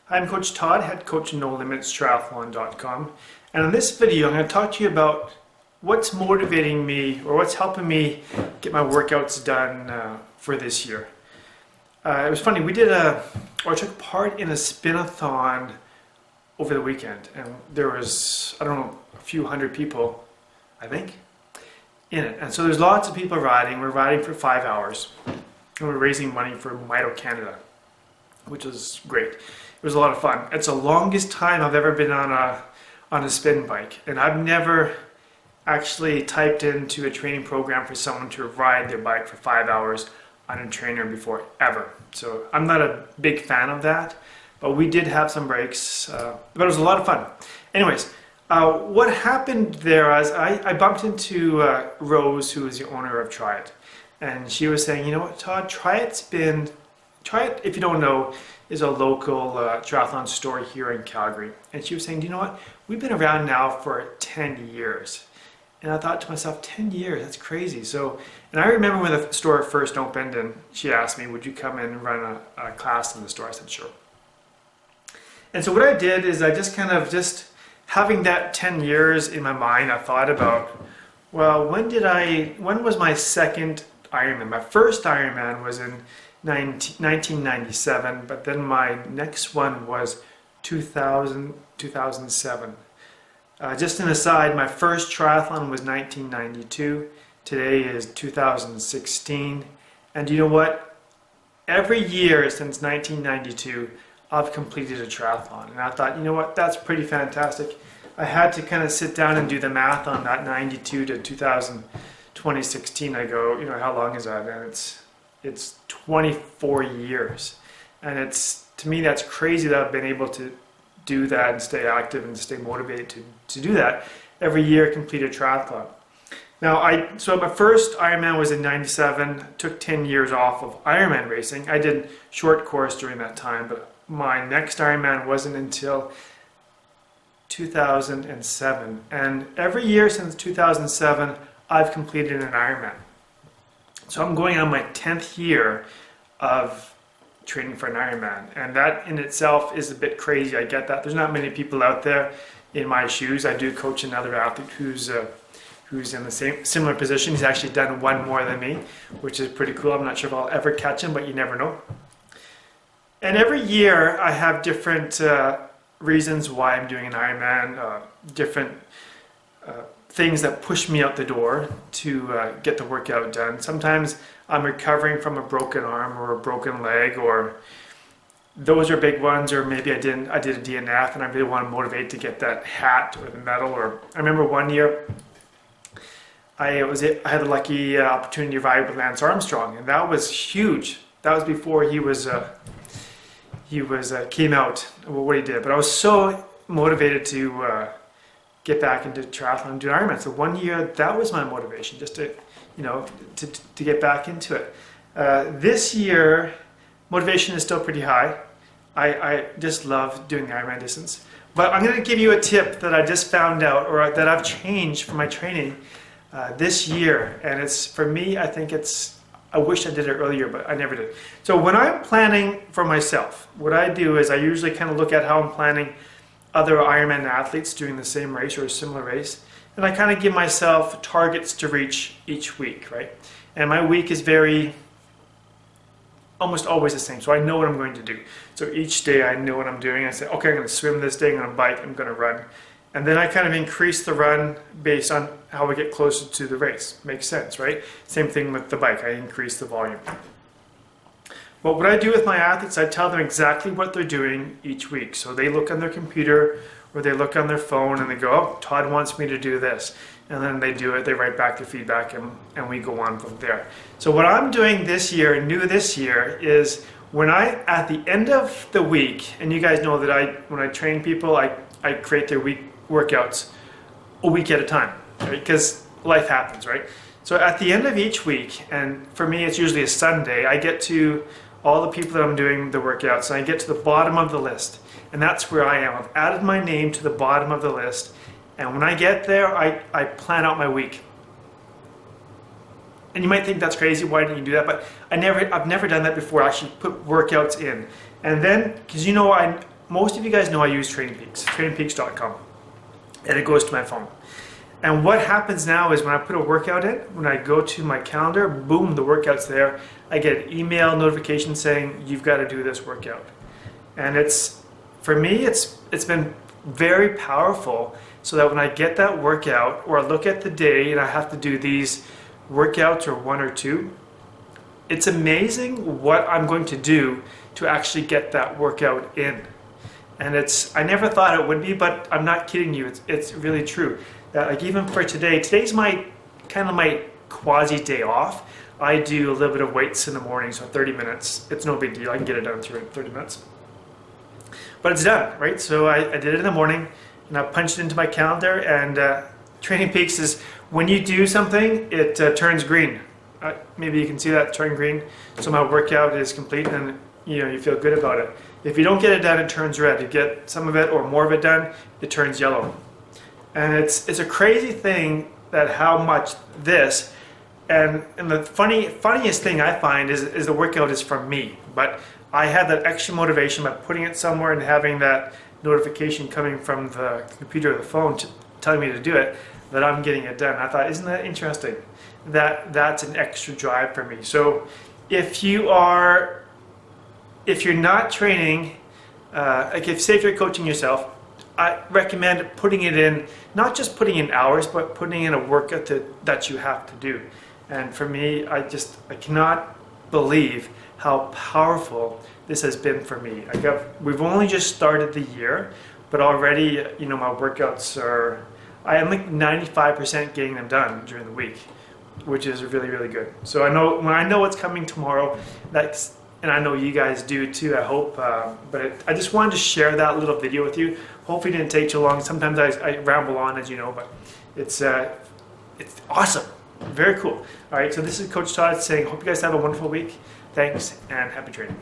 I'm Coach Todd, head coach of NoLimitsTriathlon.com, and in this video I'm going to talk to you about what's motivating me or what's helping me get my workouts done for this year. It was funny, I took part in a spin-a-thon over the weekend, and there was, I don't know, a few hundred people, I think, in it. And so there's lots of people riding. We're riding for 5 hours, and we're raising money for Mito Canada, which was great. It was a lot of fun. It's the longest time I've ever been on a spin bike, and I've never actually typed into a training program for someone to ride their bike for 5 hours on a trainer before, ever. So I'm not a big fan of that, but we did have some breaks, but it was a lot of fun. Anyways, what happened there is I bumped into Rose, who is the owner of Try It, and she was saying, you know what, Todd, Try It, if you don't know, is a local triathlon store here in Calgary. And she was saying, you know what, we've been around now for 10 years. And I thought to myself, 10 years, that's crazy. So, and I remember when the store first opened and she asked me, would you come in and run a class in the store? I said, sure. And so what I did is I just having that 10 years in my mind, I thought about, well, when was my second Ironman? My first Ironman was in 1997, but then my next one was 2007. Just an aside, my first triathlon was 1992. Today is 2016. And you know what? Every year since 1992, I've completed a triathlon. And I thought, you know what? That's pretty fantastic. I had to kind of sit down and do the math on that 92 to 2016. I go, you know, how long is that? And it's 24 years. And to me, that's crazy that I've been able to do that and stay active and stay motivated to do that every year, complete a triathlon. Now, so my first Ironman was in 97, took 10 years off of Ironman racing. I did short course during that time, but my next Ironman wasn't until 2007. And every year since 2007, I've completed an Ironman. So I'm going on my 10th year of training for an Ironman, and that in itself is a bit crazy. I get that. There's not many people out there in my shoes. I do coach another athlete who's in the similar position. He's actually done one more than me, which is pretty cool. I'm not sure if I'll ever catch him, but you never know. And every year I have different reasons why I'm doing an Ironman, different things that push me out the door to get the workout done. Sometimes I'm recovering from a broken arm or a broken leg, or those are big ones, or maybe I did a DNF and I really want to motivate to get that hat or the medal. Or I remember one year I had the lucky opportunity to ride with Lance Armstrong, and that was huge. That was before he came out what he did, but I was so motivated to get back into triathlon and do Ironman. So one year, that was my motivation, just to get back into it. This year, motivation is still pretty high. I just love doing the Ironman distance. But I'm going to give you a tip that I just found out, or that I've changed for my training this year. And it's, for me, I wish I did it earlier, but I never did. So when I'm planning for myself, what I do is I usually kind of look at how I'm planning other Ironman athletes doing the same race or a similar race, and I kind of give myself targets to reach each week, right? And my week is almost always the same, so I know what I'm going to do. So each day I know what I'm doing. I say, okay, I'm going to swim this day, I'm going to bike, I'm going to run. And then I kind of increase the run based on how we get closer to the race. Makes sense, right? Same thing with the bike, I increase the volume. But what I do with my athletes, I tell them exactly what they're doing each week. So they look on their computer or they look on their phone and they go, oh, Todd wants me to do this. And then they do it, they write back their feedback, and we go on from there. So what I'm doing this year, new this year, is at the end of the week, and you guys know that when I train people, I create their week workouts a week at a time, right? Because life happens, right? So at the end of each week, and for me it's usually a Sunday, I get to all the people that I'm doing the workouts, and I get to the bottom of the list. And that's where I am. I've added my name to the bottom of the list. And when I get there, I plan out my week. And you might think that's crazy, why didn't you do that? But I've never done that before, actually put workouts in. And then, because you know, most of you guys know I use TrainingPeaks, trainingpeaks.com, and it goes to my phone. And what happens now is when I put a workout in, when I go to my calendar, boom, the workout's there. I get an email notification saying you've got to do this workout. And for me, it's been very powerful, so that when I get that workout or I look at the day and I have to do these workouts or one or two, it's amazing what I'm going to do to actually get that workout in. And I never thought it would be, but I'm not kidding you, it's really true. Like even for today's my kind of my quasi day off. I do a little bit of weights in the morning, so 30 minutes. It's no big deal, I can get it done through 30 minutes. But it's done, right? So I did it in the morning, and I punched it into my calendar, and TrainingPeaks is, when you do something, it turns green. Maybe you can see that turn green. So my workout is complete, and you feel good about it. If you don't get it done, it turns red. You get some of it or more of it done, it turns yellow. And it's a crazy thing that how much this, and the funniest thing I find is the workout is from me. But I had that extra motivation by putting it somewhere and having that notification coming from the computer or the phone telling me to do it, that I'm getting it done. I thought, isn't that interesting? That's an extra drive for me. So if you're not training, like if you're coaching yourself, I recommend putting it in, not just putting in hours, but putting in a workout that you have to do. And for me, I cannot believe how powerful this has been for me. We've only just started the year, but already, my workouts I am like 95% getting them done during the week, which is really, really good. So when I know what's coming tomorrow, and I know you guys do too, I hope, but I just wanted to share that little video with you. Hopefully it didn't take too long. Sometimes I ramble on, as you know, but it's awesome. Very cool. All right, so this is Coach Todd saying, hope you guys have a wonderful week. Thanks, and happy training.